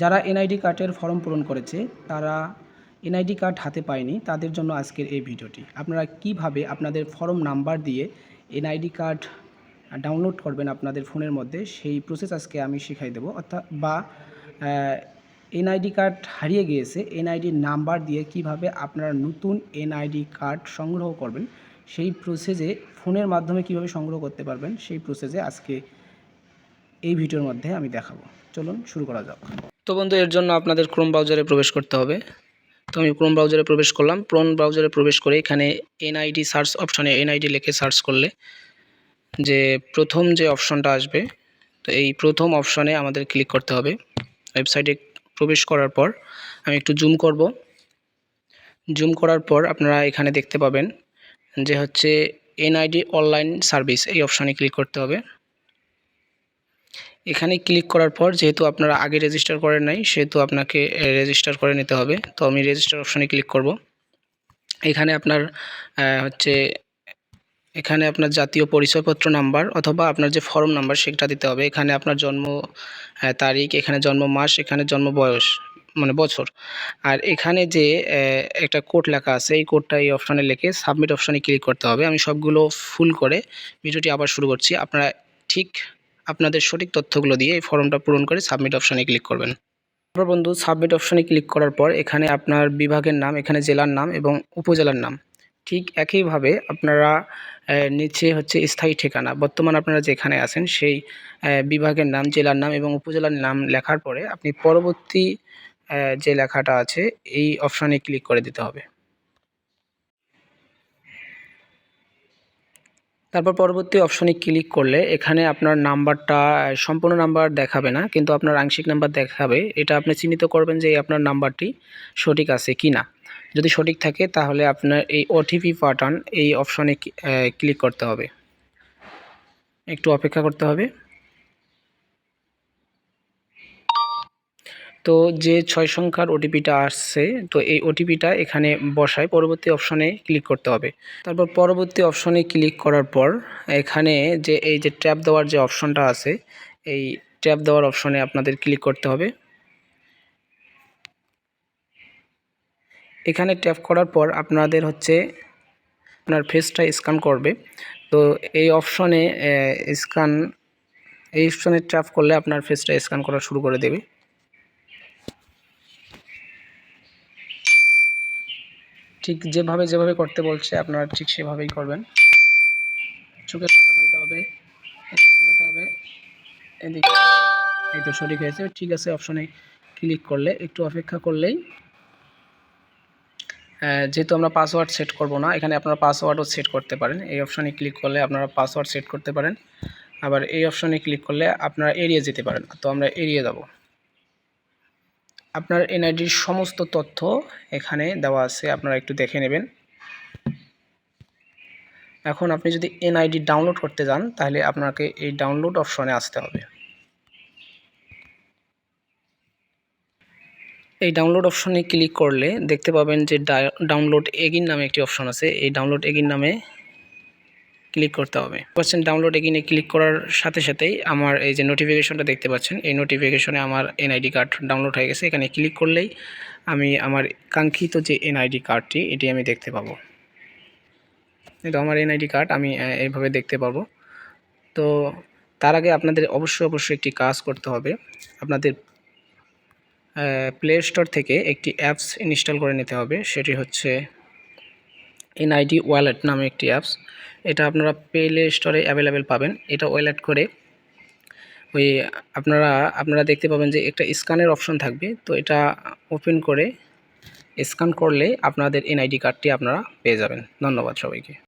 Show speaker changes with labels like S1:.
S1: যারা এনআইডি কার্ডের ফর্ম পূরণ করেছে তারা এনআইডি কার্ড হাতে পায়নি, তাদের জন্য আজকের এই ভিডিওটি। আপনারা কিভাবে আপনাদের ফর্ম নাম্বার দিয়ে এনআইডি কার্ড ডাউনলোড করবেন আপনাদের ফোনের মধ্যে, সেই প্রসেস আজকে আমি শিখাই দেবো। অর্থাৎ এনআইডি কার্ড হারিয়ে গিয়েছে, এনআইডি নাম্বার দিয়ে কিভাবে আপনারা নতুন এনআইডি কার্ড সংগ্রহ করবেন, সেই প্রসেসে ফোনের মাধ্যমে কিভাবে সংগ্রহ করতে পারবেন, সেই প্রসেসে আজকে এই ভিডিওর মধ্যে আমি দেখাবো। চলুন শুরু করা যাক। তো বন্ধু, এর জন্য আপনাদের ক্রোম ব্রাউজারে প্রবেশ করতে হবে। তো আমি ক্রোম ব্রাউজারে প্রবেশ করলাম। ক্রোম ব্রাউজারে প্রবেশ করে এখানে এনআইডি সার্চ অপশনে এনআইডি লিখে সার্চ করলে যে প্রথম যে অপশনটা আসবে, তো এই প্রথম অপশনে আমাদের ক্লিক করতে হবে। ওয়েবসাইটে প্রবেশ করার পর আমি একটু জুম করব। জুম করার পর আপনারা এখানে দেখতে পাবেন যে হচ্ছে এনআইডি অনলাইন সার্ভিস, এই অপশনে ক্লিক করতে হবে। এখানে ক্লিক করার পর যেহেতু আপনারা আগে রেজিস্টার করেন নাই, সেহেতু আপনাকে রেজিস্টার করে নিতে হবে। তো আমি রেজিস্টার অপশনে ক্লিক করব। এখানে আপনার এখানে আপনার জাতীয় পরিচয়পত্র নাম্বার অথবা আপনার যে ফর্ম নাম্বার সেটা দিতে হবে। এখানে আপনার জন্ম তারিখ, এখানে জন্ম মাস, এখানে জন্ম বয়স মানে বছর, আর এখানে যে একটা কোড লেখা আছে, এই কোডটা এই অপশানে লিখে সাবমিট অপশানে ক্লিক করতে হবে। আমি সবগুলো ফুল করে ভিডিওটি আবার শুরু করছি। আপনারা ঠিক আপনাদের সঠিক তথ্যগুলো দিয়ে এই ফর্মটা পূরণ করে সাবমিট অপশানে ক্লিক করবেন। তারপর বন্ধু, সাবমিট অপশানে ক্লিক করার পর এখানে আপনার বিভাগের নাম, এখানে জেলার নাম এবং উপজেলার নাম, ঠিক একইভাবে আপনারা নিচে হচ্ছে স্থায়ী ঠিকানা, বর্তমান আপনারা যেখানে আছেন সেই বিভাগের নাম, জেলার নাম এবং উপজেলার নাম লেখার পরে আপনি পরবর্তী যে লেখাটা আছে এই অপশানে ক্লিক করে দিতে হবে। তারপর পরবর্তী অপশনে ক্লিক করলে এখানে আপনার নাম্বারটা সম্পূর্ণ নাম্বার দেখাবে না, কিন্তু আপনার আংশিক নাম্বার দেখাবে। এটা আপনি চিহ্নিত করবেন যে আপনার নাম্বারটি সঠিক আছে কি না। যদি সঠিক থাকে তাহলে আপনার এই ওটিপি পাঠান এই অপশনে ক্লিক করতে হবে। একটু অপেক্ষা করতে হবে। তো যে 6 সংখ্যার ওটিপিটা আসছে, তো এই ওটিপিটা এখানে বসায় পরবর্তী অপশনে ক্লিক করতে হবে। তারপর পরবর্তী অপশনে ক্লিক করার পর এখানে যে এই যে ট্যাব দেওয়ার যে অপশনটা আছে, এই ট্যাব দেওয়ার অপশনে আপনাদের ক্লিক করতে হবে। এখানে ট্যাপ করার পর আপনাদের আপনার ফেসটা স্ক্যান করবে। তো এই অপশনে এই অপশনে ট্যাপ করলে আপনার ফেসটা স্ক্যান করা শুরু করে দেবে। ঠিক যেভাবে করতে বলছে আপনারা ঠিক সেভাবেই করবেন। চোখের পাতা ফেলতে হবে, এদিকে ঘোরাতে হবে, এদিকে। এই তো সঠিক হয়েছে, ঠিক আছে। অপশনে ক্লিক করলে একটু অপেক্ষা করলেই, যেহেতু আমরা পাসওয়ার্ড সেট করব না, এখানে আপনারা পাসওয়ার্ডও সেট করতে পারেন। এই অপশনে ক্লিক করলে আপনারা পাসওয়ার্ড সেট করতে পারেন, আবার এই অপশনে ক্লিক করলে আপনারা এড়িয়ে যেতে পারেন। তো আমরা এড়িয়ে যাব। আপনার এনআইডির সমস্ত তথ্য এখানে দেওয়া আছে, আপনারা একটু দেখে নেবেন। এখন আপনি যদি এনআইডি ডাউনলোড করতে যান তাহলে আপনাকে এই ডাউনলোড অপশনে আসতে হবে। এই ডাউনলোড অপশনে ক্লিক করলে দেখতে পাবেন যে ডাউনলোড এগিন নামে একটি অপশন আছে। এই ডাউনলোড এগিন নামে ক্লিক করতে হবে। ডাউনলোড এগিনে ক্লিক করার সাথে সাথেই আমার এই যে নোটিফিকেশনটা দেখতে পাচ্ছেন, এই নোটিফিকেশনে আমার এনআইডি কার্ড ডাউনলোড হয়ে গেছে। এখানে ক্লিক করলেই আমি আমার কাঙ্ক্ষিত যে এনআইডি কার্ডটি এটি আমি দেখতে পাবো। এটা আমার এনআইডি কার্ড, আমি এইভাবে দেখতে পাবো। তো তার আগে আপনাদের অবশ্যই একটি কাজ করতে হবে। আপনাদের প্লে স্টোর থেকে একটি অ্যাপস ইনস্টল করে নিতে হবে। সেটি হচ্ছে এনআইডি ওয়ালেট নামে একটি অ্যাপস। এটা আপনারা প্লে স্টোরে অ্যাভেলেবেল পাবেন। এটা ওয়ালেট করে আপনারা দেখতে পাবেন যে একটা স্ক্যানের অপশন থাকবে। তো এটা ওপেন করে স্ক্যান করলে আপনাদের এনআইডি কার্ডটি আপনারা পেয়ে যাবেন। ধন্যবাদ সবাইকে।